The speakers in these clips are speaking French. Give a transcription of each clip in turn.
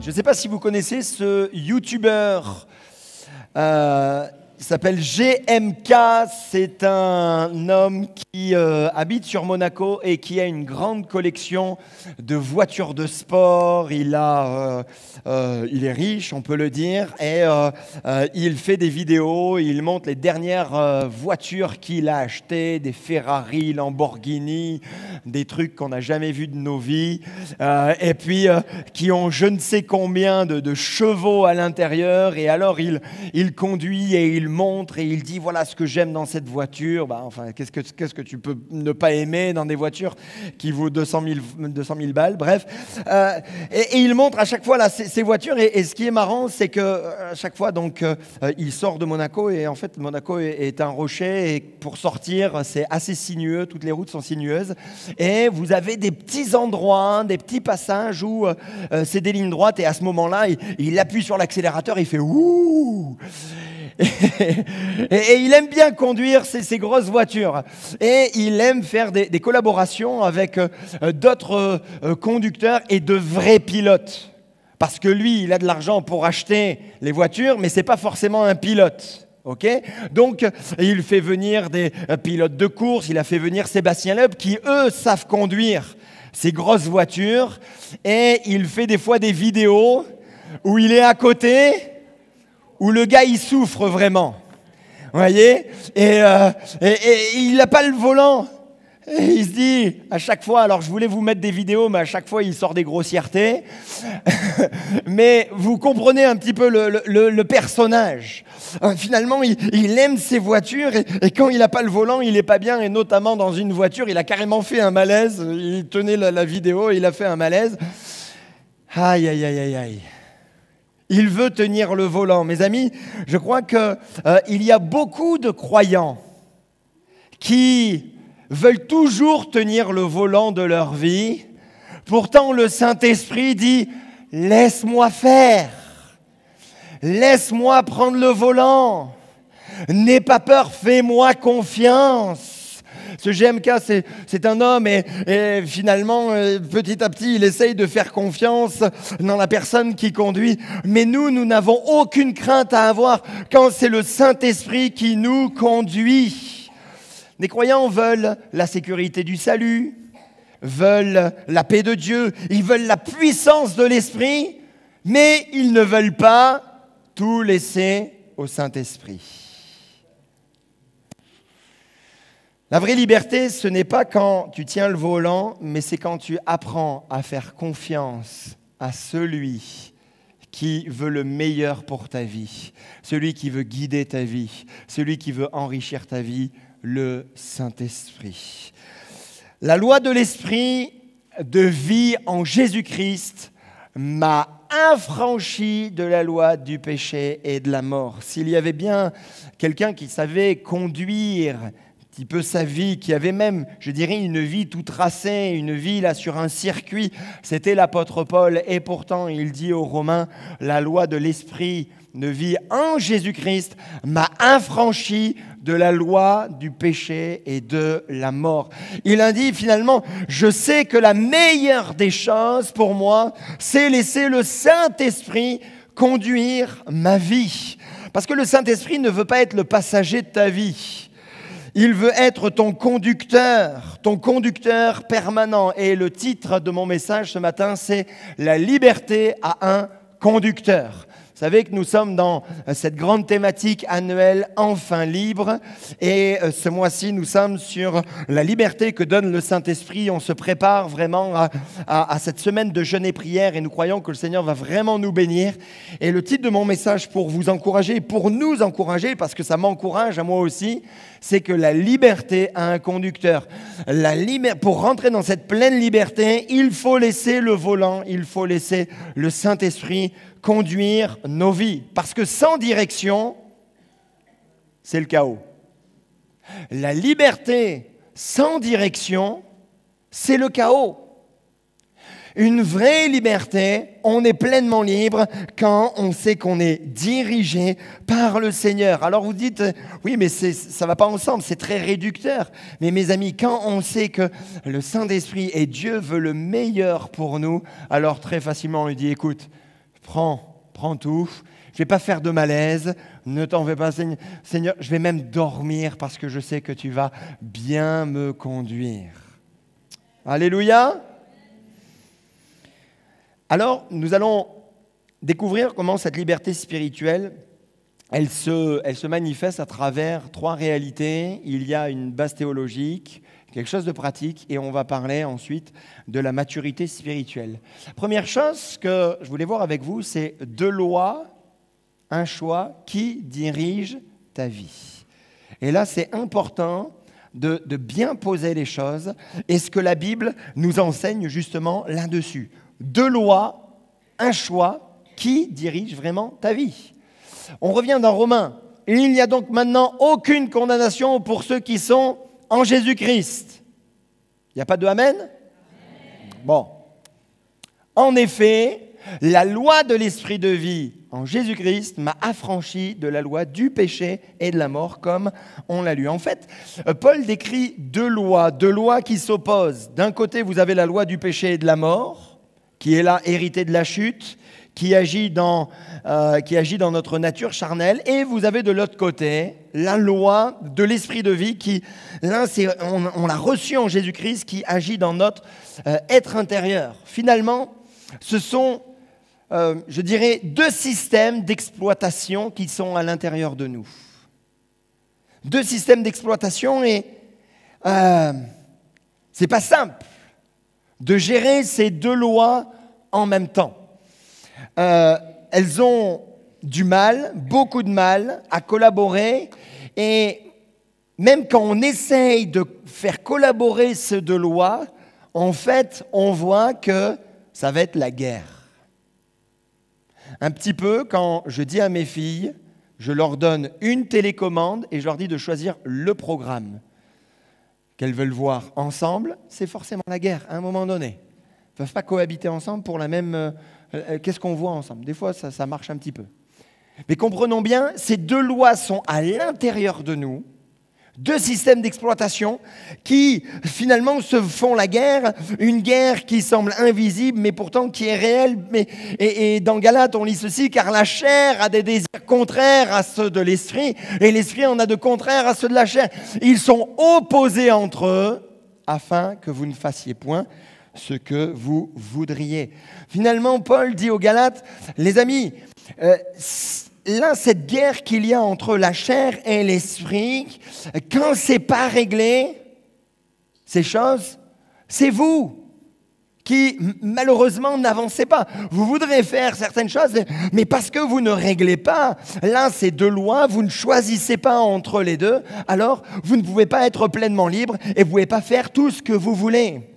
Je ne sais pas si vous connaissez ce YouTuber. Il s'appelle GMK. C'est un homme qui habite sur Monaco et qui a une grande collection de voitures de sport. Il est riche, on peut le dire, et il fait des vidéos. Il montre les dernières voitures qu'il a achetées, des Ferrari, Lamborghini, des trucs qu'on n'a jamais vus de nos vies, et puis qui ont je ne sais combien de chevaux à l'intérieur. Et alors il conduit et il montre et il dit voilà ce que j'aime dans cette voiture. Qu'est-ce que tu peux ne pas aimer dans des voitures qui vaut 200 000 balles, bref. Et il montre à chaque fois là, ces voitures et ce qui est marrant, c'est que à chaque fois donc il sort de Monaco et en fait Monaco est un rocher et pour sortir c'est assez sinueux, toutes les routes sont sinueuses et vous avez des petits endroits, des petits passages où c'est des lignes droites et à ce moment-là il appuie sur l'accélérateur et il fait ouh. Et il aime bien conduire ces grosses voitures et il aime faire des collaborations avec d'autres conducteurs et de vrais pilotes parce que lui il a de l'argent pour acheter les voitures mais c'est pas forcément un pilote. Okay, donc, il fait venir des pilotes de course, il a fait venir Sébastien Loeb qui, eux, savent conduire ces grosses voitures et il fait des fois des vidéos où il est à côté où le gars, il souffre vraiment. Vous voyez ? Et il n'a pas le volant. Et il se dit, à chaque fois, alors je voulais vous mettre des vidéos, mais à chaque fois, il sort des grossièretés. Mais vous comprenez un petit peu le personnage. Finalement, il aime ses voitures et quand il n'a pas le volant, il n'est pas bien. Et notamment dans une voiture, il a carrément fait un malaise. Il tenait la vidéo et il a fait un malaise. Aïe, aïe, aïe, aïe, aïe. Il veut tenir le volant. Mes amis, je crois qu'il y a beaucoup de croyants qui veulent toujours tenir le volant de leur vie. Pourtant, le Saint-Esprit dit « Laisse-moi faire, laisse-moi prendre le volant, n'aie pas peur, fais-moi confiance ». Ce GMK, c'est un homme et finalement, petit à petit, il essaye de faire confiance dans la personne qui conduit. Mais nous n'avons aucune crainte à avoir quand c'est le Saint-Esprit qui nous conduit. Les croyants veulent la sécurité du salut, veulent la paix de Dieu, ils veulent la puissance de l'Esprit, mais ils ne veulent pas tout laisser au Saint-Esprit. La vraie liberté, ce n'est pas quand tu tiens le volant, mais c'est quand tu apprends à faire confiance à celui qui veut le meilleur pour ta vie, celui qui veut guider ta vie, celui qui veut enrichir ta vie, le Saint-Esprit. La loi de l'Esprit de vie en Jésus-Christ m'a affranchi de la loi du péché et de la mort. S'il y avait bien quelqu'un qui savait conduire un petit peu sa vie, qui avait même, je dirais, une vie tout tracée, une vie là sur un circuit, c'était l'apôtre Paul. Et pourtant, il dit aux Romains, la loi de l'Esprit de vie en Jésus-Christ m'a affranchi de la loi du péché et de la mort. Il a dit finalement, je sais que la meilleure des choses pour moi, c'est laisser le Saint-Esprit conduire ma vie. Parce que le Saint-Esprit ne veut pas être le passager de ta vie. Il veut être ton conducteur permanent. Et le titre de mon message ce matin, c'est « La liberté à un conducteur ». Vous savez que nous sommes dans cette grande thématique annuelle « Enfin libre ». Et ce mois-ci, nous sommes sur la liberté que donne le Saint-Esprit. On se prépare vraiment à cette semaine de jeûne et prière et nous croyons que le Seigneur va vraiment nous bénir. Et le titre de mon message pour vous encourager, pour nous encourager, parce que ça m'encourage à moi aussi, c'est que la liberté a un conducteur. Pour rentrer dans cette pleine liberté, il faut laisser le volant, il faut laisser le Saint-Esprit conduire nos vies. Parce que sans direction, c'est le chaos. La liberté sans direction, c'est le chaos. Une vraie liberté, on est pleinement libre quand on sait qu'on est dirigé par le Seigneur. Alors vous dites, oui, mais ça ne va pas ensemble, c'est très réducteur. Mais mes amis, quand on sait que le Saint-Esprit et Dieu veut le meilleur pour nous, alors très facilement on lui dit, écoute, prends tout. Je ne vais pas faire de malaise, ne t'en fais pas, Seigneur, je vais même dormir parce que je sais que tu vas bien me conduire. Alléluia. Alors, nous allons découvrir comment cette liberté spirituelle, elle se manifeste à travers 3 réalités. Il y a une base théologique, quelque chose de pratique, et on va parler ensuite de la maturité spirituelle. Première chose que je voulais voir avec vous, c'est 2 lois, un choix qui dirige ta vie. Et là, c'est important de bien poser les choses et ce que la Bible nous enseigne justement là-dessus. 2 lois, un choix qui dirige vraiment ta vie. On revient dans Romains. Il n'y a donc maintenant aucune condamnation pour ceux qui sont en Jésus-Christ. Il n'y a pas de amen? Bon. En effet, la loi de l'esprit de vie en Jésus-Christ m'a affranchi de la loi du péché et de la mort, comme on l'a lu. En fait, Paul décrit 2 lois qui s'opposent. D'un côté, vous avez la loi du péché et de la mort, qui est là héritée de la chute, qui agit dans notre nature charnelle. Et vous avez de l'autre côté la loi de l'esprit de vie, qui, on l'a reçue en Jésus-Christ, qui agit dans notre être intérieur. Finalement, ce sont, je dirais, 2 systèmes d'exploitation qui sont à l'intérieur de nous. 2 systèmes d'exploitation et c'est pas simple de gérer ces 2 lois en même temps. Elles ont du mal, beaucoup de mal à collaborer et même quand on essaye de faire collaborer ces 2 lois, en fait, on voit que ça va être la guerre. Un petit peu quand je dis à mes filles, je leur donne une télécommande et je leur dis de choisir le programme qu'elles veulent voir ensemble, c'est forcément la guerre à un moment donné. Ils ne peuvent pas cohabiter ensemble pour la même... qu'est-ce qu'on voit ensemble? Des fois, ça marche un petit peu. Mais comprenons bien, ces 2 lois sont à l'intérieur de nous, 2 systèmes d'exploitation qui finalement se font la guerre, une guerre qui semble invisible mais pourtant qui est réelle. Et dans Galates, on lit ceci, car la chair a des désirs contraires à ceux de l'esprit et l'esprit en a de contraires à ceux de la chair. Ils sont opposés entre eux afin que vous ne fassiez point ce que vous voudriez. Finalement, Paul dit aux Galates, les amis, là, cette guerre qu'il y a entre la chair et l'esprit, quand c'est pas réglé, ces choses, c'est vous qui, malheureusement, n'avancez pas. Vous voudrez faire certaines choses, mais parce que vous ne réglez pas, là, ces 2 lois, vous ne choisissez pas entre les 2, alors vous ne pouvez pas être pleinement libre et vous ne pouvez pas faire tout ce que vous voulez.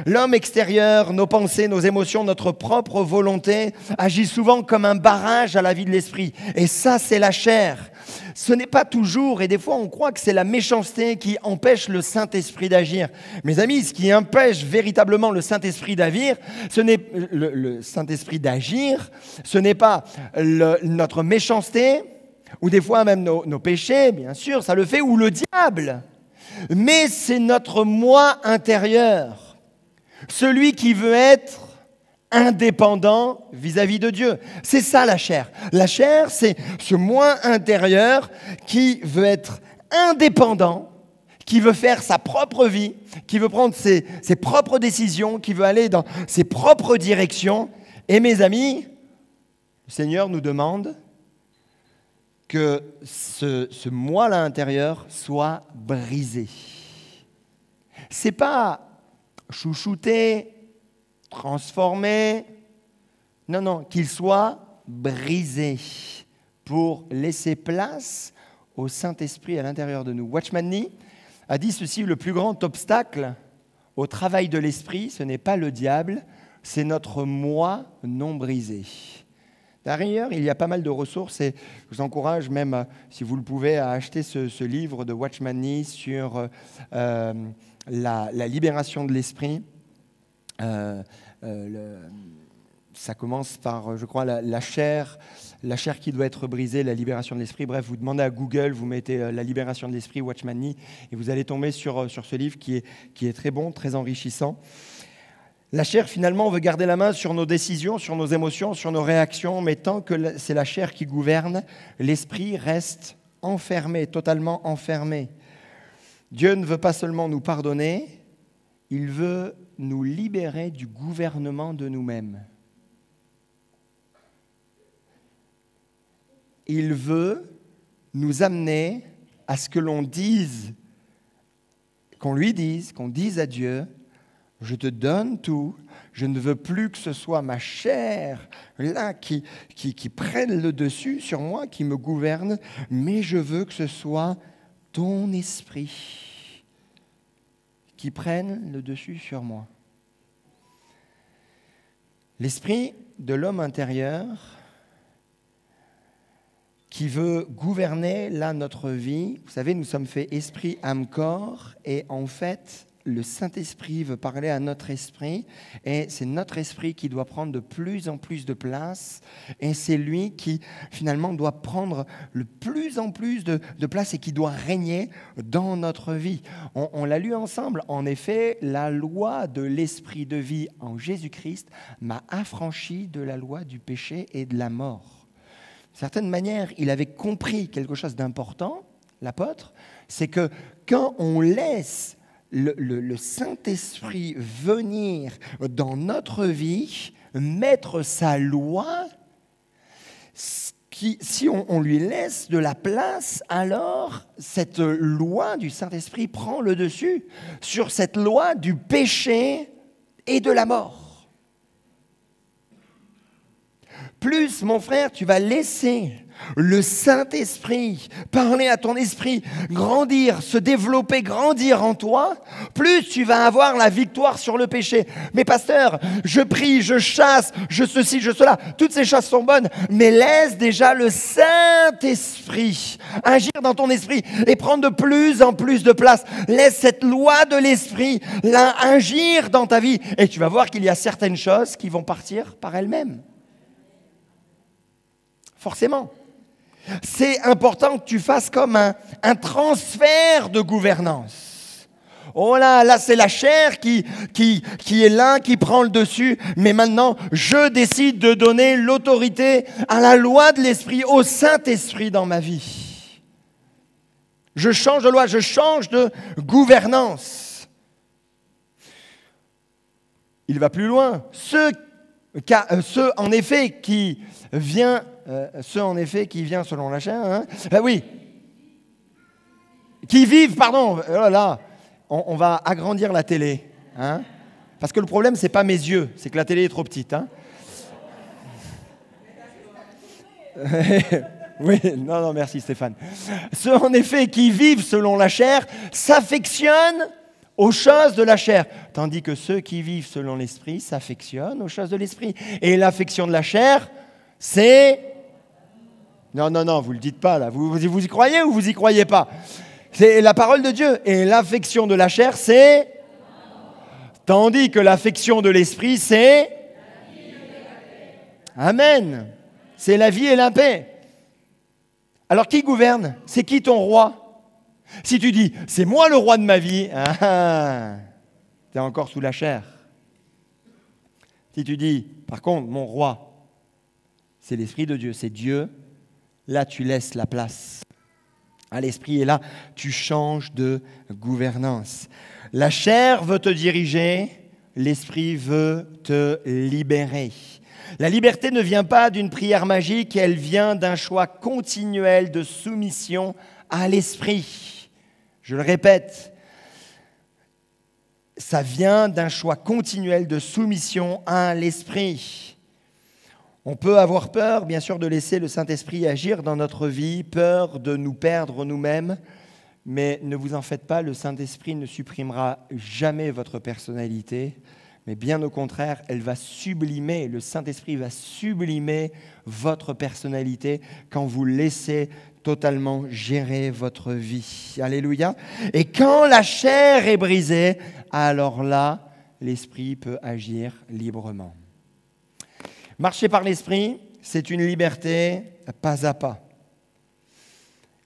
L'homme extérieur, nos pensées, nos émotions, notre propre volonté agit souvent comme un barrage à la vie de l'esprit. Et ça, c'est la chair. Ce n'est pas toujours, et des fois on croit que c'est la méchanceté qui empêche le Saint-Esprit d'agir. Mes amis, ce qui empêche véritablement le Saint-Esprit d'agir, ce n'est le Saint-Esprit d'agir, ce n'est pas notre méchanceté, ou des fois même nos péchés, bien sûr, ça le fait, ou le diable. Mais c'est notre moi intérieur. Celui qui veut être indépendant vis-à-vis de Dieu. C'est ça la chair. La chair, c'est ce moi intérieur qui veut être indépendant, qui veut faire sa propre vie, qui veut prendre ses propres décisions, qui veut aller dans ses propres directions. Et mes amis, le Seigneur nous demande que ce moi-là intérieur soit brisé. C'est pas chouchouter, transformer, non, qu'il soit brisé pour laisser place au Saint-Esprit à l'intérieur de nous. Watchman Nee a dit ceci, le plus grand obstacle au travail de l'esprit, ce n'est pas le diable, c'est notre moi non brisé. D'ailleurs, il y a pas mal de ressources et je vous encourage même, si vous le pouvez, à acheter ce livre de Watchman Nee sur la libération de l'esprit. Ça commence par, je crois, la chair qui doit être brisée, la libération de l'esprit. Bref, vous demandez à Google, vous mettez la libération de l'esprit, Watchman Nee, et vous allez tomber sur ce livre qui est très bon, très enrichissant. La chair, finalement, veut garder la main sur nos décisions, sur nos émotions, sur nos réactions, mais tant que c'est la chair qui gouverne, l'esprit reste enfermé, totalement enfermé. Dieu ne veut pas seulement nous pardonner, il veut nous libérer du gouvernement de nous-mêmes. Il veut nous amener à ce que l'on dise, qu'on lui dise, qu'on dise à Dieu, je te donne tout, je ne veux plus que ce soit ma chair là qui prenne le dessus sur moi, qui me gouverne, mais je veux que ce soit ton esprit qui prenne le dessus sur moi. L'esprit de l'homme intérieur qui veut gouverner là notre vie. Vous savez, nous sommes faits esprit, âme, corps, et en fait, le Saint-Esprit veut parler à notre esprit, et c'est notre esprit qui doit prendre de plus en plus de place, et c'est lui qui, finalement, doit prendre de plus en plus de place et qui doit régner dans notre vie. On l'a lu ensemble. En effet, la loi de l'esprit de vie en Jésus-Christ m'a affranchi de la loi du péché et de la mort. D'une certaine manière, il avait compris quelque chose d'important, l'apôtre, c'est que quand on laisse le Saint-Esprit venir dans notre vie, mettre sa loi, si on lui laisse de la place, alors cette loi du Saint-Esprit prend le dessus sur cette loi du péché et de la mort. Plus, mon frère, tu vas laisser le Saint-Esprit parler à ton esprit, grandir, se développer, grandir en toi, plus tu vas avoir la victoire sur le péché. Mais pasteur, je prie, je chasse, je ceci, je cela, toutes ces choses sont bonnes, mais laisse déjà le Saint-Esprit agir dans ton esprit et prendre de plus en plus de place. Laisse cette loi de l'esprit là agir dans ta vie et tu vas voir qu'il y a certaines choses qui vont partir par elles-mêmes. Forcément. C'est important que tu fasses comme un transfert de gouvernance. Oh là c'est la chair qui est là, qui prend le dessus. Mais maintenant, je décide de donner l'autorité à la loi de l'esprit, au Saint-Esprit dans ma vie. Je change de loi, je change de gouvernance. Il va plus loin. Ceux en effet qui viennent selon la chair, oui, qui vivent, pardon, oh là, on va agrandir la télé, parce que le problème c'est pas mes yeux, c'est que la télé est trop petite, Oui, non, merci Stéphane. Ceux en effet qui vivent selon la chair s'affectionnent aux choses de la chair, tandis que ceux qui vivent selon l'esprit s'affectionnent aux choses de l'esprit. Et l'affection de la chair, c'est... Non, vous ne le dites pas là. Vous y croyez ou vous y croyez pas? C'est la parole de Dieu. Et l'affection de la chair, c'est... Tandis que l'affection de l'esprit, c'est... Amen. C'est la vie et la paix. Alors qui gouverne? C'est qui ton roi? Si tu dis, c'est moi le roi de ma vie, tu es encore sous la chair. Si tu dis, par contre, mon roi, c'est l'Esprit de Dieu, c'est Dieu, là tu laisses la place à l'Esprit et là tu changes de gouvernance. La chair veut te diriger, l'Esprit veut te libérer. La liberté ne vient pas d'une prière magique, elle vient d'un choix continuel de soumission à l'Esprit. Je le répète, ça vient d'un choix continuel de soumission à l'Esprit. On peut avoir peur, bien sûr, de laisser le Saint-Esprit agir dans notre vie, peur de nous perdre nous-mêmes, mais ne vous en faites pas, le Saint-Esprit ne supprimera jamais votre personnalité, mais bien au contraire, le Saint-Esprit va sublimer votre personnalité quand vous laissez totalement gérer votre vie. Alléluia. Et quand la chair est brisée, alors là, l'Esprit peut agir librement. Marcher par l'Esprit, c'est une liberté pas à pas.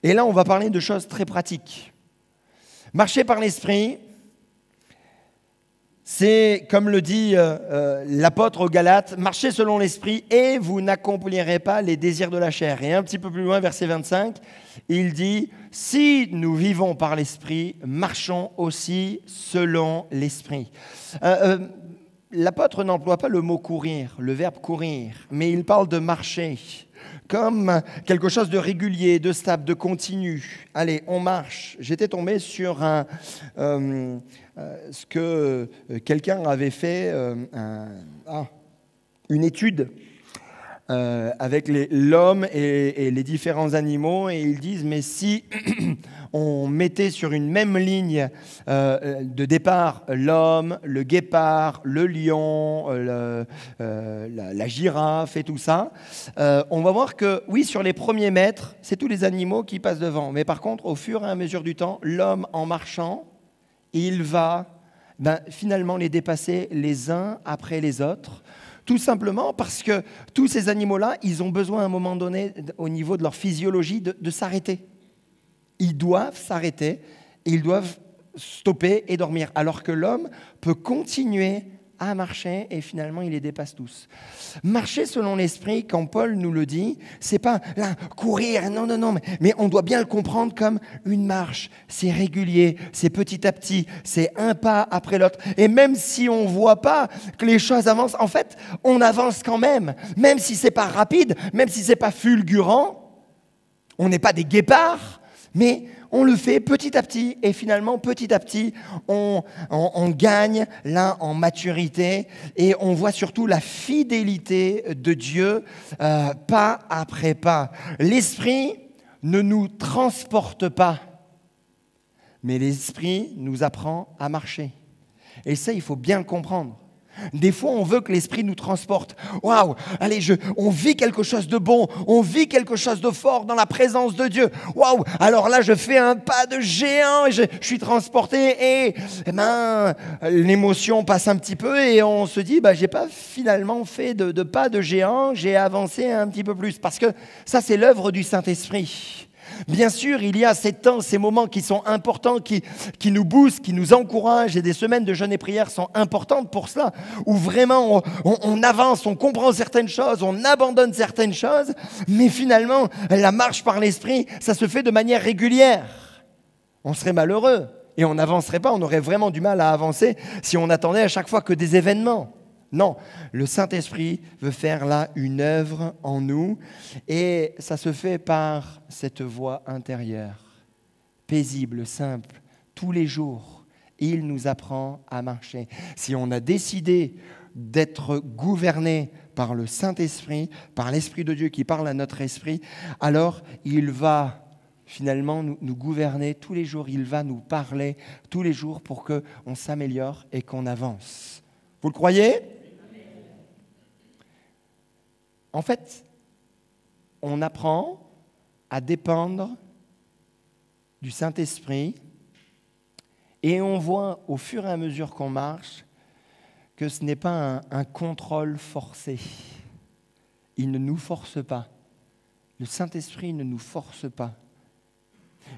Et là, on va parler de choses très pratiques. Marcher par l'Esprit, C'est, comme le dit l'apôtre aux Galates, marchez selon l'esprit et vous n'accomplirez pas les désirs de la chair. Et un petit peu plus loin, verset 25, il dit, si nous vivons par l'esprit, marchons aussi selon l'esprit. L'apôtre n'emploie pas le mot courir, le verbe courir, mais il parle de marcher comme quelque chose de régulier, de stable, de continu. Allez, on marche. J'étais tombé sur ce que quelqu'un avait fait, une étude avec l'homme et les différents animaux, et ils disent, mais si on mettait sur une même ligne de départ l'homme, le guépard, le lion, la girafe et tout ça, on va voir que oui, sur les premiers mètres, c'est tous les animaux qui passent devant, mais par contre, au fur et à mesure du temps, l'homme en marchant, il va finalement les dépasser les uns après les autres. Tout simplement parce que tous ces animaux-là, ils ont besoin à un moment donné, au niveau de leur physiologie, de s'arrêter. Ils doivent s'arrêter, ils doivent stopper et dormir, alors que l'homme peut continuer à marcher et finalement il les dépasse tous. Marcher selon l'esprit, quand Paul nous le dit, c'est pas là courir, non, mais on doit bien le comprendre comme une marche. C'est régulier, c'est petit à petit, c'est un pas après l'autre. Et même si on voit pas que les choses avancent, en fait, on avance quand même si c'est pas rapide, même si c'est pas fulgurant. On n'est pas des guépards, mais on le fait petit à petit et finalement, petit à petit, on gagne là en maturité et on voit surtout la fidélité de Dieu pas après pas. L'esprit ne nous transporte pas, mais l'esprit nous apprend à marcher. Et ça, il faut bien le comprendre. Des fois, on veut que l'esprit nous transporte. Waouh, allez, on vit quelque chose de bon, on vit quelque chose de fort dans la présence de Dieu. Waouh, alors là, je fais un pas de géant et je suis transporté et l'émotion passe un petit peu et on se dit, j'ai pas finalement fait de pas de géant, j'ai avancé un petit peu plus. Parce que ça, c'est l'œuvre du Saint-Esprit. Bien sûr, il y a ces temps, ces moments qui sont importants, qui nous boostent, qui nous encouragent, et des semaines de jeûne et prière sont importantes pour cela, où vraiment on avance, on comprend certaines choses, on abandonne certaines choses, mais finalement, la marche par l'esprit, ça se fait de manière régulière. On serait malheureux et on n'avancerait pas, on aurait vraiment du mal à avancer si on attendait à chaque fois que des événements. Non, le Saint-Esprit veut faire là une œuvre en nous et ça se fait par cette voie intérieure, paisible, simple, tous les jours. Il nous apprend à marcher. Si on a décidé d'être gouverné par le Saint-Esprit, par l'Esprit de Dieu qui parle à notre esprit, alors il va finalement nous gouverner tous les jours, il va nous parler tous les jours pour qu'on s'améliore et qu'on avance. Vous le croyez ? En fait, on apprend à dépendre du Saint-Esprit et on voit au fur et à mesure qu'on marche que ce n'est pas un contrôle forcé. Il ne nous force pas. Le Saint-Esprit ne nous force pas.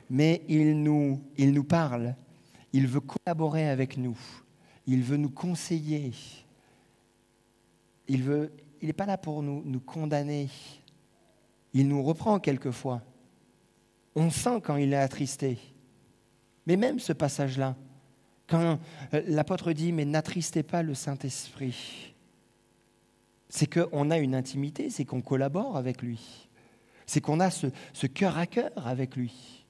Mais il nous parle. Il veut collaborer avec nous. Il veut nous conseiller. Il n'est pas là pour nous condamner. Il nous reprend quelquefois. On sent quand il est attristé. Mais même ce passage-là, quand l'apôtre dit « mais n'attristez pas le Saint-Esprit », c'est qu'on a une intimité, c'est qu'on collabore avec lui. C'est qu'on a ce cœur à cœur avec lui.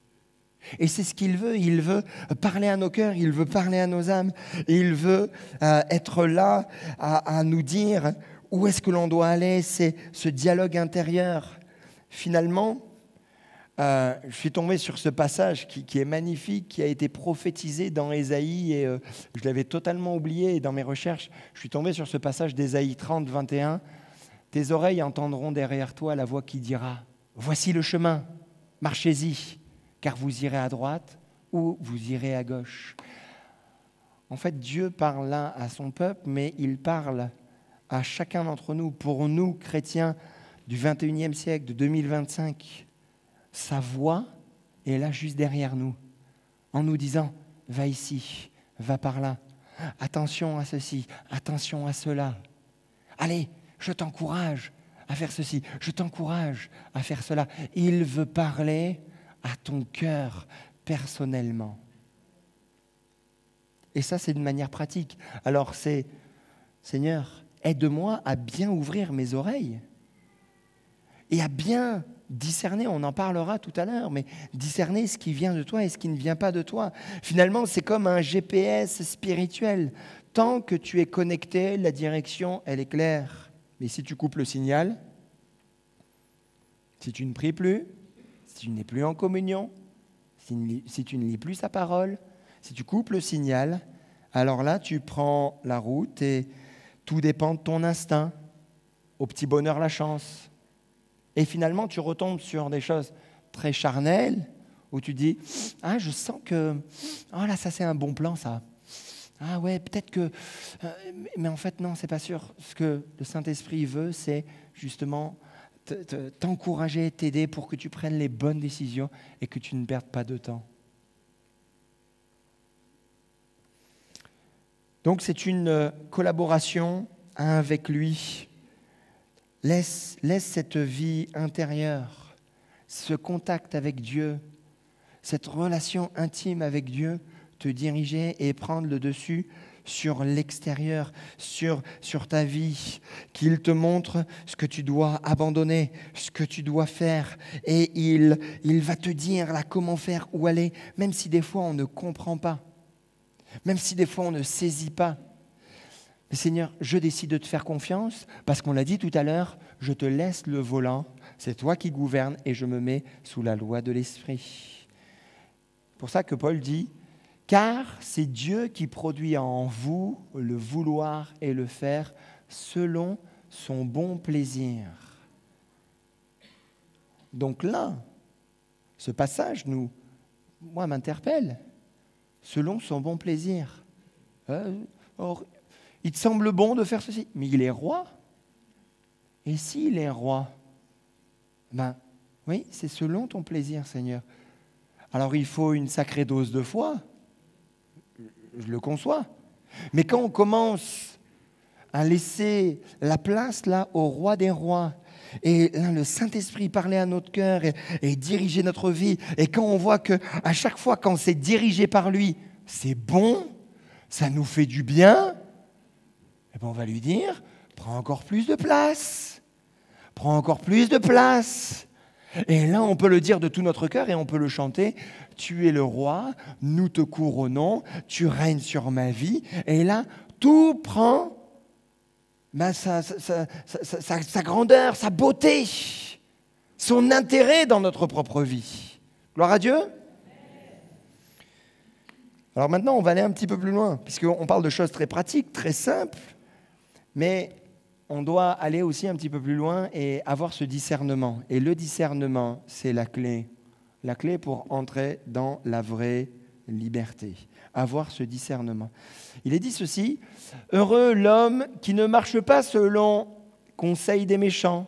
Et c'est ce qu'il veut. Il veut parler à nos cœurs, il veut parler à nos âmes. Il veut être là à nous dire où est-ce que l'on doit aller. C'est ce dialogue intérieur. Finalement, je suis tombé sur ce passage qui est magnifique, qui a été prophétisé dans Ésaïe et je l'avais totalement oublié. Et dans mes recherches, je suis tombé sur ce passage d'Ésaïe 30, 21. « Tes oreilles entendront derrière toi la voix qui dira « Voici le chemin, marchez-y ». Car vous irez à droite ou vous irez à gauche. En fait, Dieu parle là à son peuple, mais il parle à chacun d'entre nous. Pour nous, chrétiens du 21e siècle, de 2025, sa voix est là juste derrière nous, en nous disant « va ici, va par là ». attention à ceci, attention à cela. Allez, je t'encourage à faire ceci, je t'encourage à faire cela. Il veut parler à ton cœur personnellement. Et ça, c'est d'une manière pratique. Alors c'est, Seigneur, aide-moi à bien ouvrir mes oreilles et à bien discerner, on en parlera tout à l'heure, mais discerner ce qui vient de toi et ce qui ne vient pas de toi. Finalement, c'est comme un GPS spirituel. Tant que tu es connecté, la direction, elle est claire. Mais si tu coupes le signal, si tu ne pries plus, si tu n'es plus en communion, si tu ne lis plus sa parole, si tu coupes le signal, alors là, tu prends la route et tout dépend de ton instinct. Au petit bonheur, la chance. Et finalement, tu retombes sur des choses très charnelles où tu dis « Ah, je sens que... Oh là, ça, c'est un bon plan, ça. Ah ouais, peut-être que... Mais en fait, non, c'est pas sûr. Ce que le Saint-Esprit veut, c'est justement t'encourager, t'aider pour que tu prennes les bonnes décisions et que tu ne perdes pas de temps. » Donc, c'est une collaboration avec lui. Laisse cette vie intérieure, ce contact avec Dieu, cette relation intime avec Dieu, te diriger et prendre le dessus sur l'extérieur, sur ta vie, qu'il te montre ce que tu dois abandonner, ce que tu dois faire. Et il va te dire là comment faire, où aller, même si des fois on ne comprend pas, même si des fois on ne saisit pas. Mais Seigneur, je décide de te faire confiance parce qu'on l'a dit tout à l'heure, je te laisse le volant, c'est toi qui gouvernes et je me mets sous la loi de l'Esprit. C'est pour ça que Paul dit, car c'est Dieu qui produit en vous le vouloir et le faire selon son bon plaisir. Donc là, ce passage m'interpelle, selon son bon plaisir. Il te semble bon de faire ceci, mais il est roi. Et s'il est roi, oui, c'est selon ton plaisir, Seigneur. Alors il faut une sacrée dose de foi, je le conçois. Mais quand on commence à laisser la place là au roi des rois, et là, le Saint-Esprit parlait à notre cœur et dirigeait notre vie, et quand on voit qu'à chaque fois quand c'est dirigé par lui, c'est bon, ça nous fait du bien, et bien on va lui dire, prends encore plus de place, prends encore plus de place. Et là, on peut le dire de tout notre cœur et on peut le chanter. Tu es le roi, nous te couronnons, tu règnes sur ma vie. Et là, tout prend sa grandeur, sa beauté, son intérêt dans notre propre vie. Gloire à Dieu. Alors maintenant, on va aller un petit peu plus loin, puisqu'on parle de choses très pratiques, très simples, mais on doit aller aussi un petit peu plus loin et avoir ce discernement. Et le discernement, c'est la clé pour entrer dans la vraie liberté. Avoir ce discernement. Il est dit ceci, « Heureux l'homme qui ne marche pas selon conseil des méchants,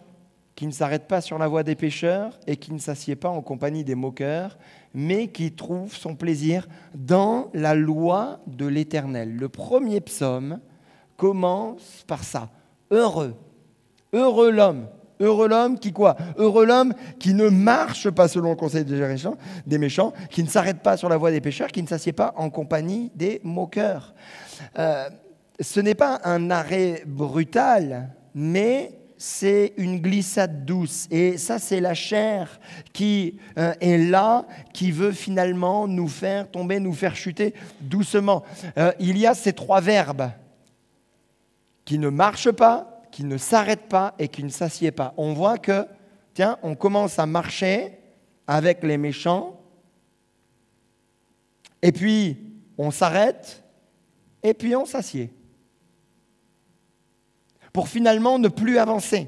qui ne s'arrête pas sur la voie des pécheurs et qui ne s'assied pas en compagnie des moqueurs, mais qui trouve son plaisir dans la loi de l'Éternel. » Le premier psaume commence par ça. Heureux l'homme qui quoi? Heureux l'homme qui ne marche pas selon le conseil des méchants, qui ne s'arrête pas sur la voie des pécheurs, qui ne s'assied pas en compagnie des moqueurs. Ce n'est pas un arrêt brutal, mais c'est une glissade douce. Et ça, c'est la chair qui est là, qui veut finalement nous faire tomber, nous faire chuter doucement. Il y a ces trois verbes qui ne marchent pas, qui ne s'arrête pas et qui ne s'assied pas. On voit que, on commence à marcher avec les méchants, et puis on s'arrête, et puis on s'assied. Pour finalement ne plus avancer.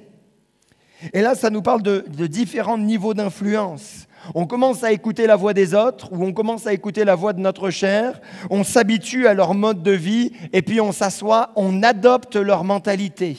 Et là, ça nous parle de différents niveaux d'influence. On commence à écouter la voix des autres, ou on commence à écouter la voix de notre chair, on s'habitue à leur mode de vie, et puis on s'assoit, on adopte leur mentalité.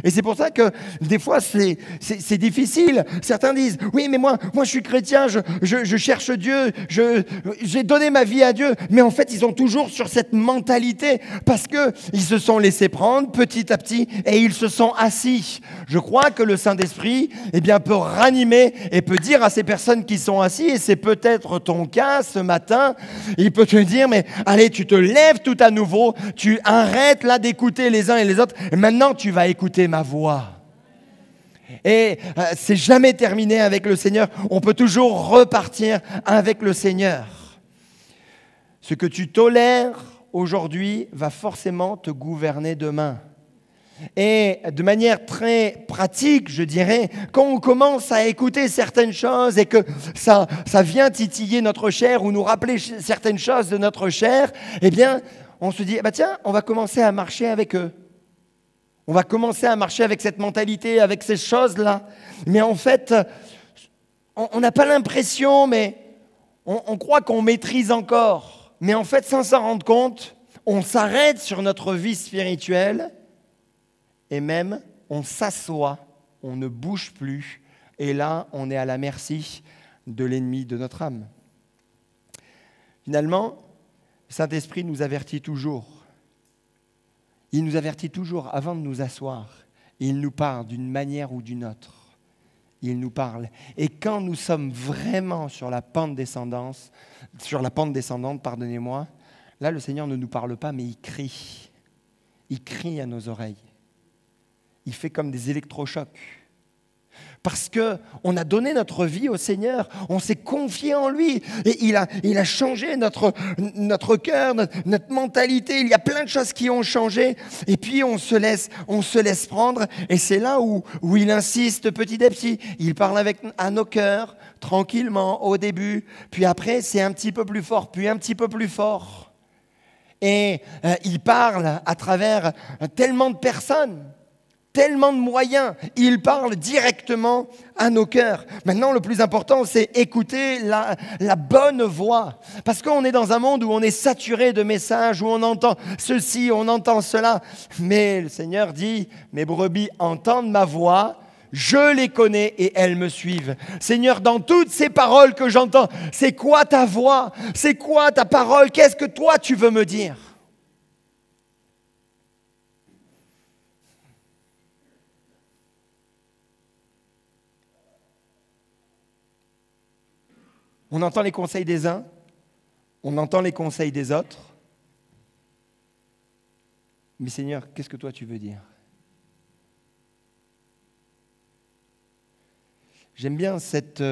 Et c'est pour ça que des fois c'est difficile. Certains disent, oui mais moi je suis chrétien, je cherche Dieu, j'ai donné ma vie à Dieu. Mais en fait ils sont toujours sur cette mentalité parce qu'ils se sont laissés prendre petit à petit et ils se sont assis. Je crois que le Saint-Esprit peut ranimer et peut dire à ces personnes qui sont assis, et c'est peut-être ton cas ce matin, il peut te dire, mais allez tu te lèves tout à nouveau, tu arrêtes là d'écouter les uns et les autres et maintenant tu vas écouter ma voix. Et c'est jamais terminé avec le Seigneur. On peut toujours repartir avec le Seigneur. Ce que tu tolères aujourd'hui va forcément te gouverner demain. Et de manière très pratique, je dirais, quand on commence à écouter certaines choses et que ça vient titiller notre chair ou nous rappeler certaines choses de notre chair, on se dit, tiens, on va commencer à marcher avec eux. On va commencer à marcher avec cette mentalité, avec ces choses-là. Mais en fait, on n'a pas l'impression, mais on croit qu'on maîtrise encore. Mais en fait, sans s'en rendre compte, on s'arrête sur notre vie spirituelle et même on s'assoit, on ne bouge plus. Et là, on est à la merci de l'ennemi de notre âme. Finalement, le Saint-Esprit nous avertit toujours. Il nous avertit toujours avant de nous asseoir. Il nous parle d'une manière ou d'une autre. Il nous parle. Et quand nous sommes vraiment sur la pente descendante, là le Seigneur ne nous parle pas, mais il crie. Il crie à nos oreilles. Il fait comme des électrochocs. Parce qu'on a donné notre vie au Seigneur, on s'est confié en lui et il a changé notre cœur, notre mentalité. Il y a plein de choses qui ont changé et puis on se laisse prendre et c'est là où il insiste petit à petit. Il parle à nos cœurs tranquillement au début, puis après c'est un petit peu plus fort, puis un petit peu plus fort. Et il parle à travers tellement de personnes. Tellement de moyens, il parle directement à nos cœurs. Maintenant, le plus important, c'est écouter la bonne voix. Parce qu'on est dans un monde où on est saturé de messages, où on entend ceci, on entend cela. Mais le Seigneur dit, mes brebis entendent ma voix, je les connais et elles me suivent. Seigneur, dans toutes ces paroles que j'entends, c'est quoi ta voix? C'est quoi ta parole? Qu'est-ce que toi tu veux me dire? On entend les conseils des uns, on entend les conseils des autres. Mais Seigneur, qu'est-ce que toi tu veux dire? J'aime bien cette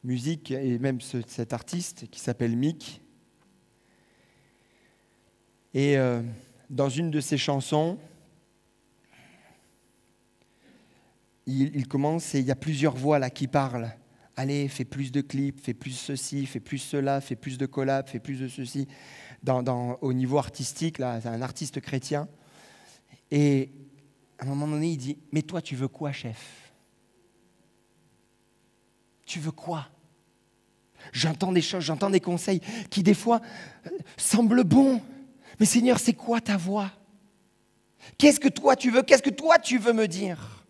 musique et même cet artiste qui s'appelle Mick. Et dans une de ses chansons, il commence et il y a plusieurs voix là qui parlent. Allez, fais plus de clips, fais plus ceci, fais plus cela, fais plus de collabs, fais plus de ceci. Au niveau artistique, là, c'est un artiste chrétien. Et à un moment donné, il dit, mais toi, tu veux quoi, chef? Tu veux quoi? J'entends des choses, j'entends des conseils qui, des fois, semblent bons. Mais Seigneur, c'est quoi ta voix? Qu'est-ce que toi, tu veux? Qu'est-ce que toi, tu veux me dire?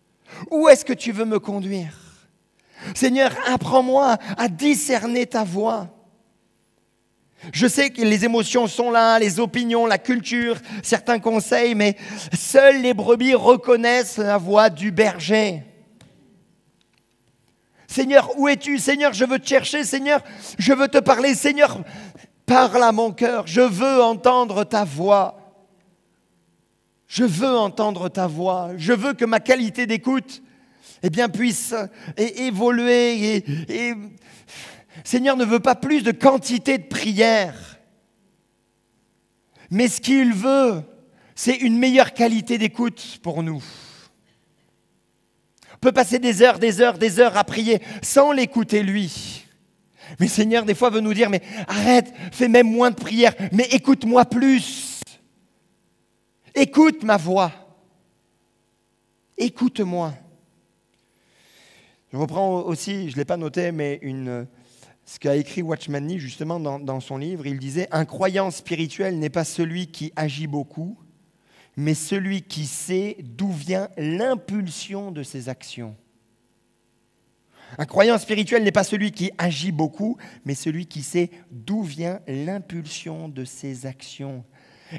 Où est-ce que tu veux me conduire? Seigneur, apprends-moi à discerner ta voix. Je sais que les émotions sont là, les opinions, la culture, certains conseils, mais seules les brebis reconnaissent la voix du berger. Seigneur, où es-tu? Seigneur, je veux te chercher. Seigneur, je veux te parler. Seigneur, parle à mon cœur. Je veux entendre ta voix. Je veux entendre ta voix. Je veux que ma qualité d'écoute puisse évoluer. Et Seigneur ne veut pas plus de quantité de prières. Mais ce qu'il veut, c'est une meilleure qualité d'écoute pour nous. On peut passer des heures à prier sans l'écouter lui. Mais Seigneur, des fois, veut nous dire, mais arrête, fais même moins de prières, mais écoute-moi plus. Écoute ma voix. Écoute-moi. Je reprends aussi, je ne l'ai pas noté, mais ce qu'a écrit Watchman Nee justement dans son livre. Il disait « Un croyant spirituel n'est pas celui qui agit beaucoup, mais celui qui sait d'où vient l'impulsion de ses actions. Un croyant spirituel n'est pas celui qui agit beaucoup, mais celui qui sait d'où vient l'impulsion de ses actions.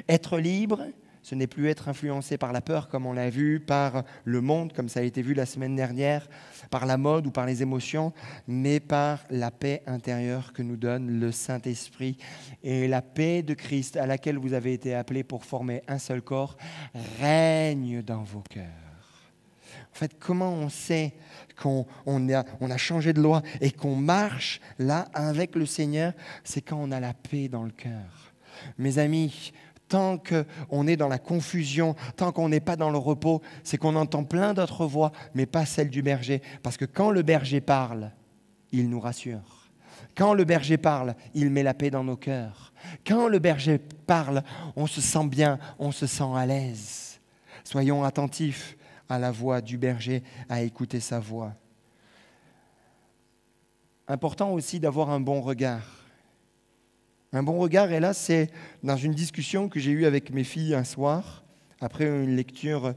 Être libre, ce n'est plus être influencé par la peur, comme on l'a vu, par le monde, comme ça a été vu la semaine dernière, par la mode ou par les émotions, mais par la paix intérieure que nous donne le Saint-Esprit. Et la paix de Christ, à laquelle vous avez été appelés pour former un seul corps, règne dans vos cœurs. En fait, comment on sait qu'on a changé de loi et qu'on marche là avec le Seigneur? C'est quand on a la paix dans le cœur. Mes amis, tant qu'on est dans la confusion, tant qu'on n'est pas dans le repos, c'est qu'on entend plein d'autres voix, mais pas celle du berger. Parce que quand le berger parle, il nous rassure. Quand le berger parle, il met la paix dans nos cœurs. Quand le berger parle, on se sent bien, on se sent à l'aise. Soyons attentifs à la voix du berger, à écouter sa voix. Important aussi d'avoir un bon regard. Un bon regard, et là, c'est dans une discussion que j'ai eue avec mes filles un soir, après une lecture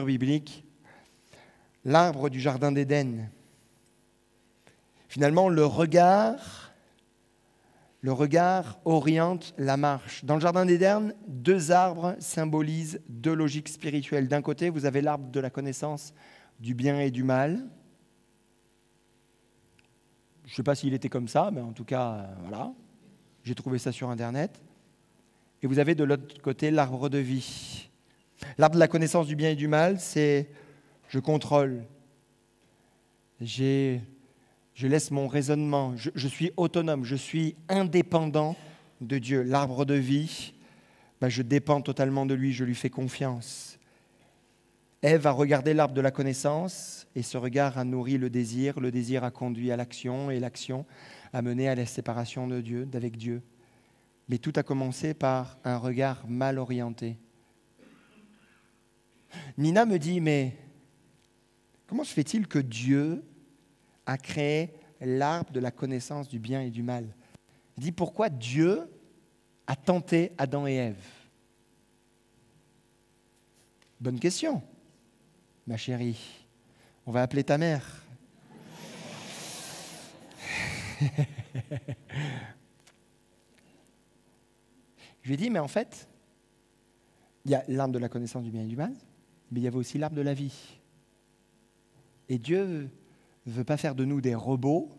biblique, l'arbre du jardin d'Éden. Finalement, le regard oriente la marche. Dans le jardin d'Éden, 2 arbres symbolisent 2 logiques spirituelles. D'un côté, vous avez l'arbre de la connaissance du bien et du mal. Je ne sais pas s'il était comme ça, mais en tout cas, voilà. J'ai trouvé ça sur Internet. Et vous avez de l'autre côté l'arbre de vie. L'arbre de la connaissance du bien et du mal, c'est je contrôle. Je laisse mon raisonnement. Je suis autonome, je suis indépendant de Dieu. L'arbre de vie, je dépends totalement de lui, je lui fais confiance. Ève a regardé l'arbre de la connaissance et ce regard a nourri le désir a conduit à l'action et l'action a mené à la séparation de Dieu, d'avec Dieu. Mais tout a commencé par un regard mal orienté. Nina me dit, mais comment se fait-il que Dieu a créé l'arbre de la connaissance du bien et du mal? Elle dit, pourquoi Dieu a tenté Adam et Ève? Bonne question, ma chérie. On va appeler ta mère. Je lui ai dit, mais en fait, il y a l'arbre de la connaissance du bien et du mal, mais il y avait aussi l'arbre de la vie. Et Dieu ne veut pas faire de nous des robots,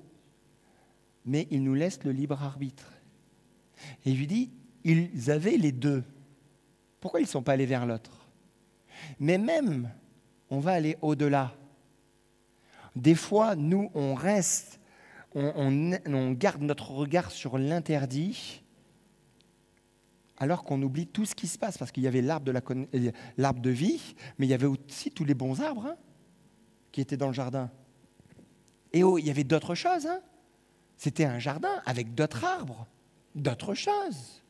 mais il nous laisse le libre arbitre. Et je lui dis, ils avaient les 2. Pourquoi ils ne sont pas allés vers l'autre? Mais même, on va aller au-delà. Des fois, nous, on reste, on garde notre regard sur l'interdit, alors qu'on oublie tout ce qui se passe, parce qu'il y avait l'arbre de vie, mais il y avait aussi tous les bons arbres qui étaient dans le jardin. Et il y avait d'autres choses. C'était un jardin avec d'autres arbres, d'autres choses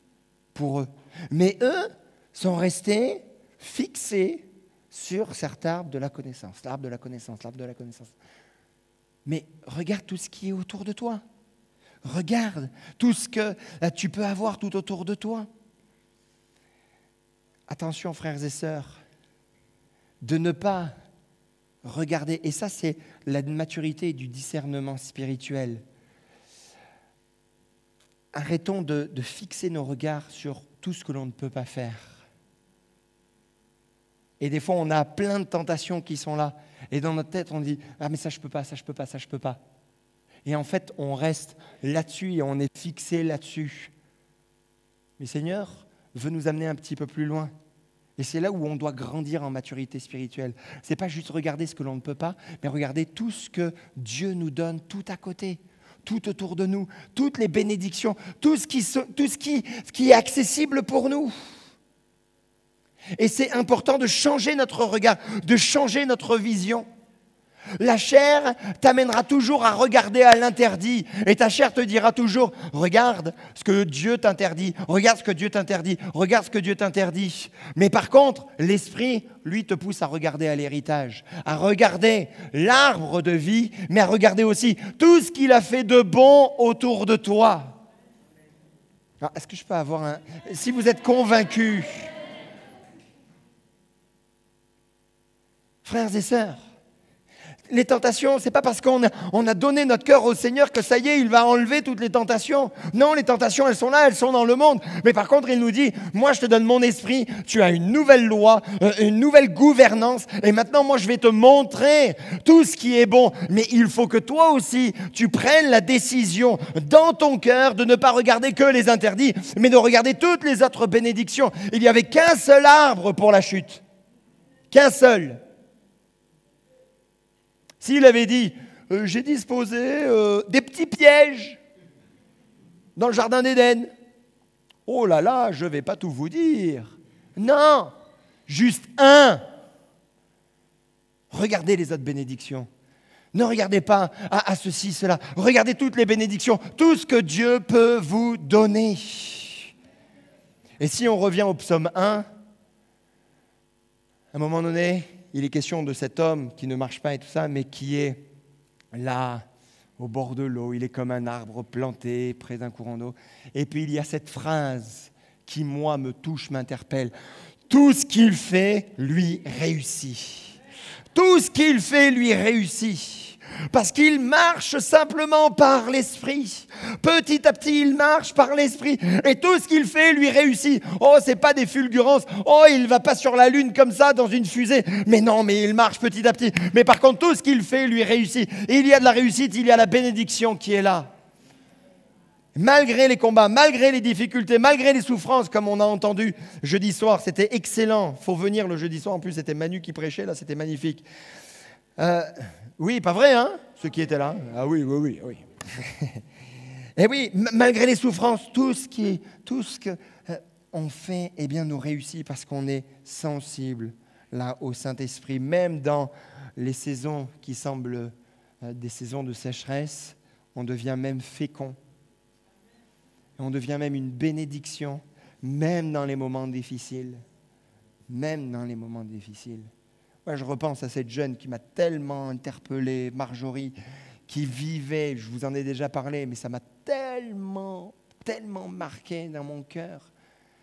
pour eux. Mais eux sont restés fixés sur cet arbre de la connaissance, l'arbre de la connaissance, l'arbre de la connaissance. Mais regarde tout ce qui est autour de toi. Regarde tout ce que tu peux avoir tout autour de toi. Attention, frères et sœurs, de ne pas regarder, et ça c'est la maturité du discernement spirituel. Arrêtons de fixer nos regards sur tout ce que l'on ne peut pas faire. Et des fois, on a plein de tentations qui sont là. Et dans notre tête, on dit « Ah, mais ça, je peux pas, ça, je peux pas, ça, je peux pas. » Et en fait, on reste là-dessus et on est fixé là-dessus. Mais Seigneur veut nous amener un petit peu plus loin. Et c'est là où on doit grandir en maturité spirituelle. Ce n'est pas juste regarder ce que l'on ne peut pas, mais regarder tout ce que Dieu nous donne tout à côté, tout autour de nous, toutes les bénédictions, tout ce qui est accessible pour nous. Et c'est important de changer notre regard, de changer notre vision. La chair t'amènera toujours à regarder à l'interdit. Et ta chair te dira toujours, regarde ce que Dieu t'interdit, regarde ce que Dieu t'interdit, regarde ce que Dieu t'interdit. Mais par contre, l'esprit, lui, te pousse à regarder à l'héritage, à regarder l'arbre de vie, mais à regarder aussi tout ce qu'il a fait de bon autour de toi. Alors, est-ce que je peux avoir un... Si vous êtes convaincus... Frères et sœurs, les tentations, ce n'est pas parce qu'on a donné notre cœur au Seigneur que ça y est, il va enlever toutes les tentations. Non, les tentations, elles sont là, elles sont dans le monde. Mais par contre, il nous dit, moi je te donne mon esprit, tu as une nouvelle loi, une nouvelle gouvernance. Et maintenant, moi je vais te montrer tout ce qui est bon. Mais il faut que toi aussi, tu prennes la décision dans ton cœur de ne pas regarder que les interdits, mais de regarder toutes les autres bénédictions. Il n'y avait qu'un seul arbre pour la chute. Qu'un seul. S'il avait dit, j'ai disposé des petits pièges dans le jardin d'Éden. Oh là là, je ne vais pas tout vous dire. Non, juste un. Regardez les autres bénédictions. Ne regardez pas à ceci, cela. Regardez toutes les bénédictions, tout ce que Dieu peut vous donner. Et si on revient au psaume 1, à un moment donné, il est question de cet homme qui ne marche pas et tout ça, mais qui est là, au bord de l'eau. Il est comme un arbre planté près d'un courant d'eau. Et puis il y a cette phrase qui, moi, me touche, m'interpelle. Tout ce qu'il fait, lui réussit. Tout ce qu'il fait, lui réussit. Parce qu'il marche simplement par l'esprit. Petit à petit, il marche par l'esprit. Et tout ce qu'il fait, lui réussit. Oh, c'est pas des fulgurances. Oh, il va pas sur la lune comme ça, dans une fusée. Mais non, mais il marche petit à petit. Mais par contre, tout ce qu'il fait, lui réussit. Et il y a de la réussite, il y a la bénédiction qui est là. Malgré les combats, malgré les difficultés, malgré les souffrances, comme on a entendu jeudi soir, c'était excellent. Il faut venir le jeudi soir. En plus, c'était Manu qui prêchait, là, c'était magnifique. Oui, pas vrai, hein, ceux qui étaient là. Ah oui. Et oui, malgré les souffrances, tout ce que on fait, eh bien, nous réussit parce qu'on est sensible là au Saint-Esprit. Même dans les saisons qui semblent des saisons de sécheresse, on devient même fécond. On devient même une bénédiction, même dans les moments difficiles. Même dans les moments difficiles. Moi, je repense à cette jeune qui m'a tellement interpellé, Marjorie, qui vivait, je vous en ai déjà parlé, mais ça m'a tellement marqué dans mon cœur.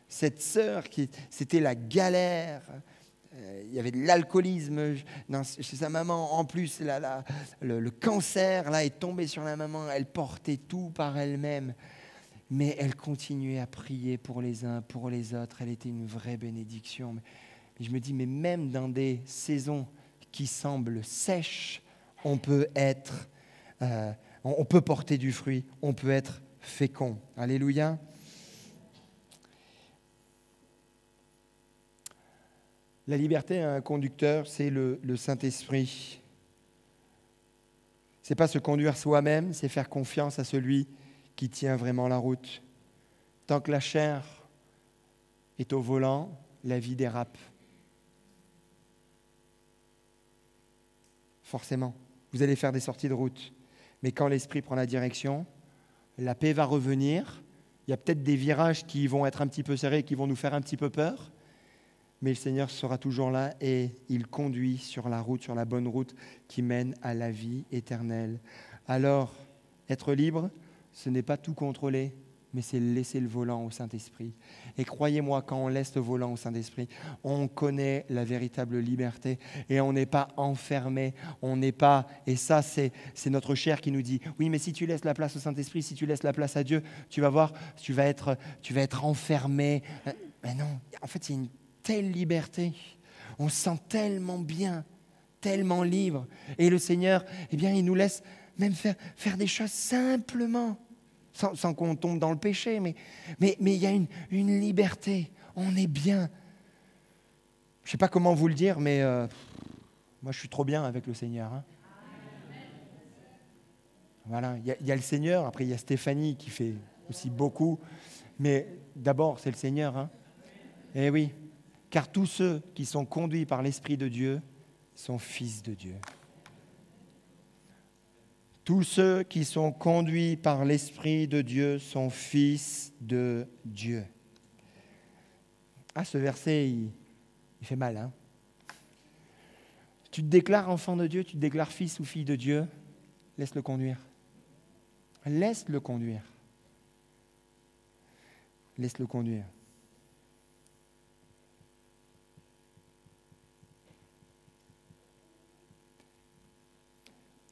Cette sœur, c'était la galère. Il y avait de l'alcoolisme chez sa maman. En plus, le cancer là, est tombé sur la maman. Elle portait tout par elle-même. Mais elle continuait à prier pour les uns, pour les autres. Elle était une vraie bénédiction. Et je me dis, mais même dans des saisons qui semblent sèches, on peut porter du fruit, on peut être fécond. Alléluia. La liberté a un conducteur, c'est le Saint-Esprit. Ce n'est pas se conduire soi-même, c'est faire confiance à celui qui tient vraiment la route. Tant que la chair est au volant, la vie dérape. Forcément, vous allez faire des sorties de route. Mais quand l'esprit prend la direction, la paix va revenir. Il y a peut-être des virages qui vont être un petit peu serrés, qui vont nous faire un petit peu peur. Mais le Seigneur sera toujours là et il conduit sur la route, sur la bonne route qui mène à la vie éternelle. Alors, être libre, ce n'est pas tout contrôler, mais c'est laisser le volant au Saint-Esprit. Et croyez-moi, quand on laisse le volant au Saint-Esprit, on connaît la véritable liberté et on n'est pas enfermé, on n'est pas... Et ça, c'est notre chair qui nous dit, oui, mais si tu laisses la place au Saint-Esprit, si tu laisses la place à Dieu, tu vas voir, tu vas être enfermé. Mais non, en fait, il y a une telle liberté. On se sent tellement bien, tellement libre. Et le Seigneur, eh bien, il nous laisse même faire des choses simplement. Sans qu'on tombe dans le péché, mais il y a une liberté. On est bien. Je ne sais pas comment vous le dire, mais moi, je suis trop bien avec le Seigneur. Hein. Voilà, il y a le Seigneur, après il y a Stéphanie qui fait aussi beaucoup, mais d'abord, c'est le Seigneur. Hein. Eh oui, car tous ceux qui sont conduits par l'Esprit de Dieu sont fils de Dieu. Tous ceux qui sont conduits par l'Esprit de Dieu sont fils de Dieu. Ah, ce verset, il fait mal. Hein? Tu te déclares enfant de Dieu, tu te déclares fils ou fille de Dieu, laisse-le conduire. Laisse-le conduire. Laisse-le conduire.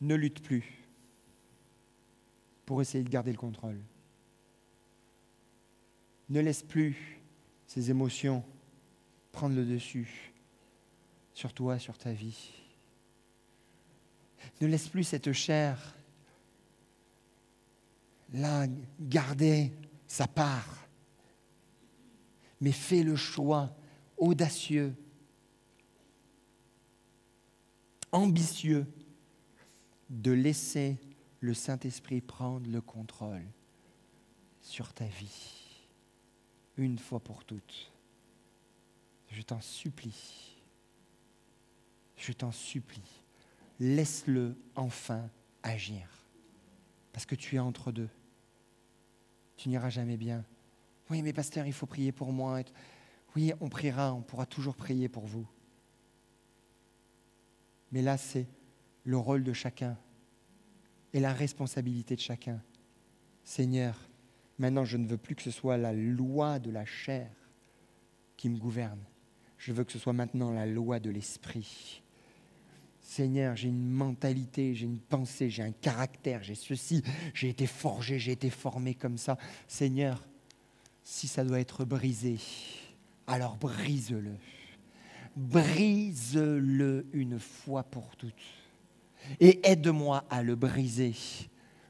Ne lutte plus pour essayer de garder le contrôle. Ne laisse plus ces émotions prendre le dessus sur toi, sur ta vie. Ne laisse plus cette chair là garder sa part, mais fais le choix audacieux, ambitieux, de laisser le Saint-Esprit prendre le contrôle sur ta vie, une fois pour toutes. Je t'en supplie, laisse-le enfin agir, parce que tu es entre deux. Tu n'iras jamais bien. Oui, mais pasteur, il faut prier pour moi. Oui, on priera, on pourra toujours prier pour vous. Mais là, c'est le rôle de chacun et la responsabilité de chacun. Seigneur, maintenant, je ne veux plus que ce soit la loi de la chair qui me gouverne. Je veux que ce soit maintenant la loi de l'esprit. Seigneur, j'ai une mentalité, j'ai une pensée, j'ai un caractère, j'ai ceci, j'ai été forgé, j'ai été formé comme ça. Seigneur, si ça doit être brisé, alors brise-le. Brise-le une fois pour toutes. Et aide-moi à le briser.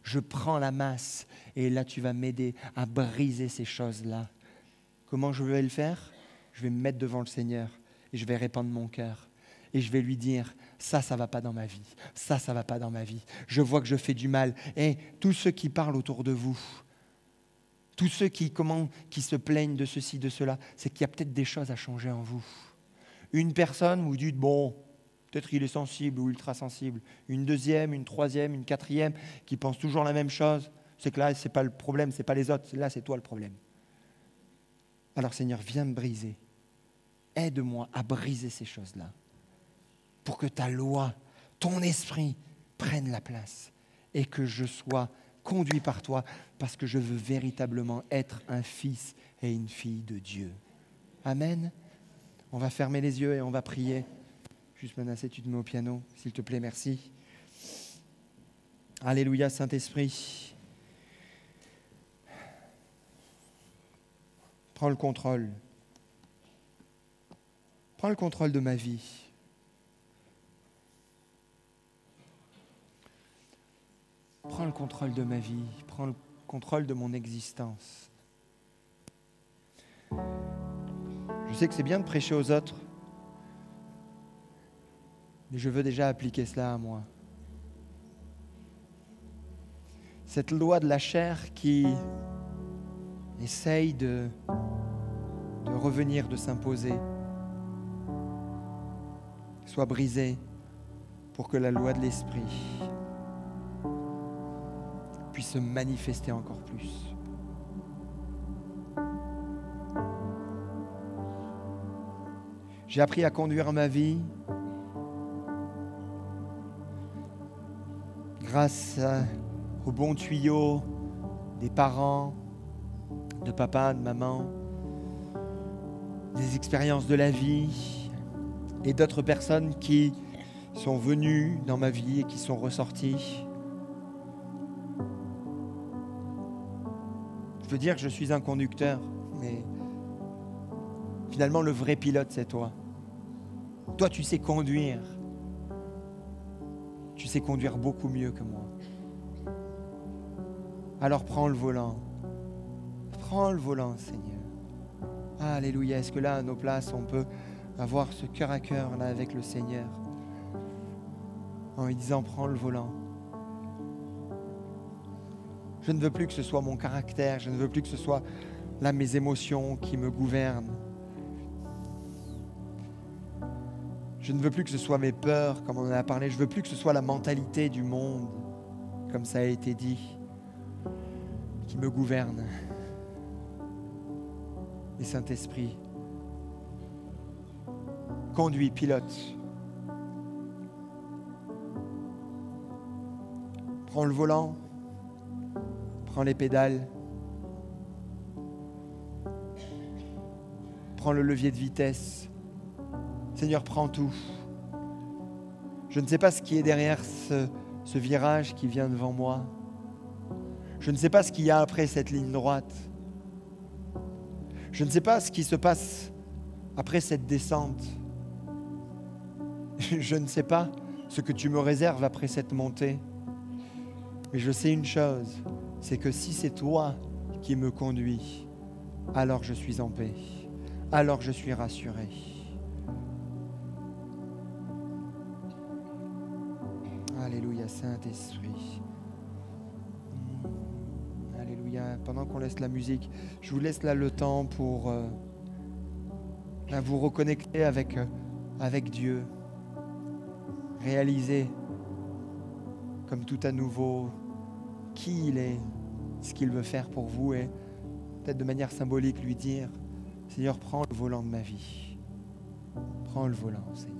Je prends la masse et là tu vas m'aider à briser ces choses-là. Comment je vais le faire? Je vais me mettre devant le Seigneur et je vais répandre mon cœur. Et je vais lui dire, ça ne va pas dans ma vie. Ça ne va pas dans ma vie. Je vois que je fais du mal. Et tous ceux qui parlent autour de vous, tous ceux qui se plaignent de ceci, de cela, c'est qu'il y a peut-être des choses à changer en vous. Une personne, vous dites, bon, peut-être qu'il est sensible ou ultra sensible. Une deuxième, une troisième, une quatrième, qui pense toujours la même chose. C'est que là, ce n'est pas le problème, ce n'est pas les autres. Là, c'est toi le problème. Alors Seigneur, viens me briser. Aide-moi à briser ces choses-là. Pour que ta loi, ton esprit prenne la place. Et que je sois conduit par toi, parce que je veux véritablement être un fils et une fille de Dieu. Amen. On va fermer les yeux et on va prier. Juste Manassé, tu te mets au piano, s'il te plaît, merci. Alléluia, Saint-Esprit. Prends le contrôle. Prends le contrôle de ma vie. Prends le contrôle de ma vie. Prends le contrôle de mon existence. Je sais que c'est bien de prêcher aux autres, mais je veux déjà appliquer cela à moi. Cette loi de la chair qui essaye de revenir, de s'imposer, soit brisée pour que la loi de l'esprit puisse se manifester encore plus. J'ai appris à conduire ma vie grâce aux bons tuyaux des parents, de papa, de maman, des expériences de la vie et d'autres personnes qui sont venues dans ma vie et qui sont ressorties. Je veux dire que je suis un conducteur, mais finalement le vrai pilote, c'est toi. Toi, tu sais conduire. Tu sais conduire beaucoup mieux que moi. Alors prends le volant. Prends le volant, Seigneur. Alléluia. Est-ce que là, à nos places, on peut avoir ce cœur à cœur là avec le Seigneur en lui disant, prends le volant. Je ne veux plus que ce soit mon caractère, je ne veux plus que ce soit là mes émotions qui me gouvernent. Je ne veux plus que ce soit mes peurs, comme on en a parlé. Je ne veux plus que ce soit la mentalité du monde, comme ça a été dit, qui me gouverne. Et Saint-Esprit, conduis, pilote. Prends le volant, prends les pédales, prends le levier de vitesse. Seigneur, prends tout. Je ne sais pas ce qui est derrière ce virage qui vient devant moi. Je ne sais pas ce qu'il y a après cette ligne droite. Je ne sais pas ce qui se passe après cette descente. Je ne sais pas ce que tu me réserves après cette montée. Mais je sais une chose, c'est que si c'est toi qui me conduis, alors je suis en paix, alors je suis rassuré. Alléluia, Saint-Esprit. Alléluia. Pendant qu'on laisse la musique, je vous laisse là le temps pour vous reconnecter avec Dieu. Réaliser comme tout à nouveau qui il est, ce qu'il veut faire pour vous et peut-être de manière symbolique lui dire « Seigneur, prends le volant de ma vie. Prends le volant, Seigneur. »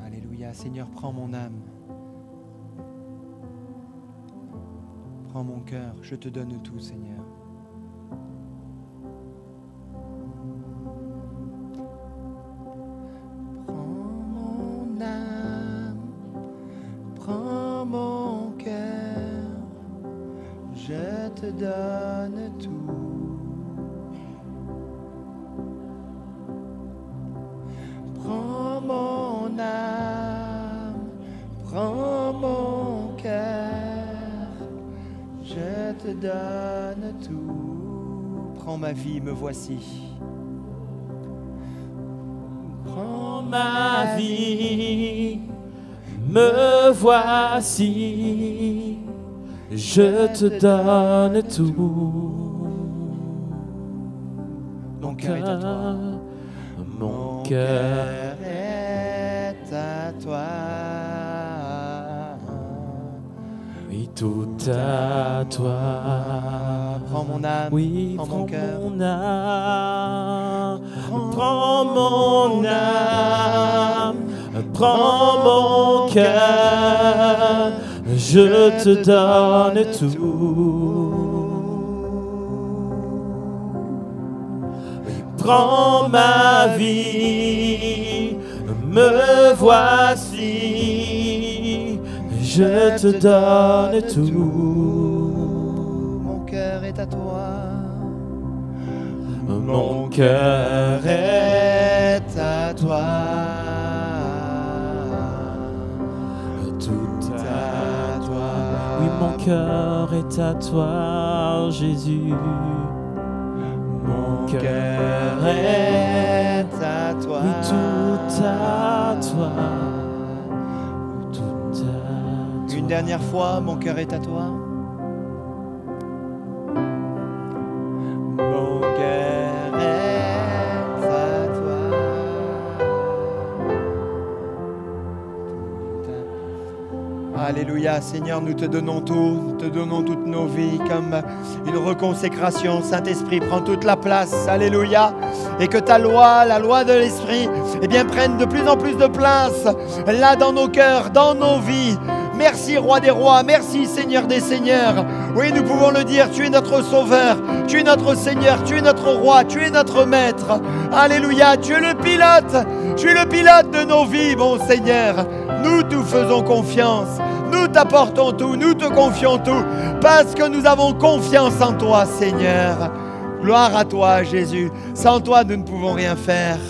Alléluia. Seigneur, prends mon âme. Prends mon cœur. Je te donne tout, Seigneur. Prends mon âme. Prends mon cœur. Je te donne tout. Prends mon âme, prends mon cœur, je te donne tout. Prends ma vie, me voici. Prends ma vie, me voici, je te donne tout. Mon cœur est à toi. Mon cœur est à toi. Oui, tout à toi. Prends mon âme, oui, prends mon cœur. Mon âme, prends mon âme, prends mon cœur, je te donne tout. Prends ma vie, me voici, je te donne tout. Mon cœur est à toi. Mon cœur est à toi. Tout à toi. Oui, mon cœur est à toi, Jésus. Mon cœur est à toi. Oui, tout à toi. Tout à toi. Une dernière fois, mon cœur est à toi. Mon cœur est à toi. Alléluia, Seigneur, nous te donnons tout, nous te donnons toutes nos vies comme une reconsécration. Saint-Esprit, prends toute la place, alléluia, et que ta loi, la loi de l'Esprit, eh bien, prenne de plus en plus de place là dans nos cœurs, dans nos vies. Merci, Roi des rois, merci, Seigneur des seigneurs. Oui, nous pouvons le dire, tu es notre Sauveur, tu es notre Seigneur, tu es notre Roi, tu es notre Maître. Alléluia, tu es le pilote de nos vies, mon Seigneur. Nous te faisons confiance. Nous t'apportons tout, nous te confions tout, parce que nous avons confiance en toi, Seigneur. Gloire à toi, Jésus. Sans toi, nous ne pouvons rien faire.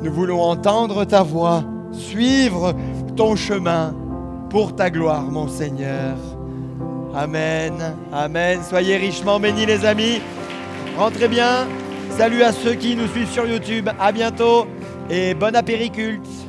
Nous voulons entendre ta voix, suivre ton chemin pour ta gloire, mon Seigneur. Amen. Amen. Soyez richement bénis les amis. Rentrez bien. Salut à ceux qui nous suivent sur YouTube. À bientôt et bon apériculte.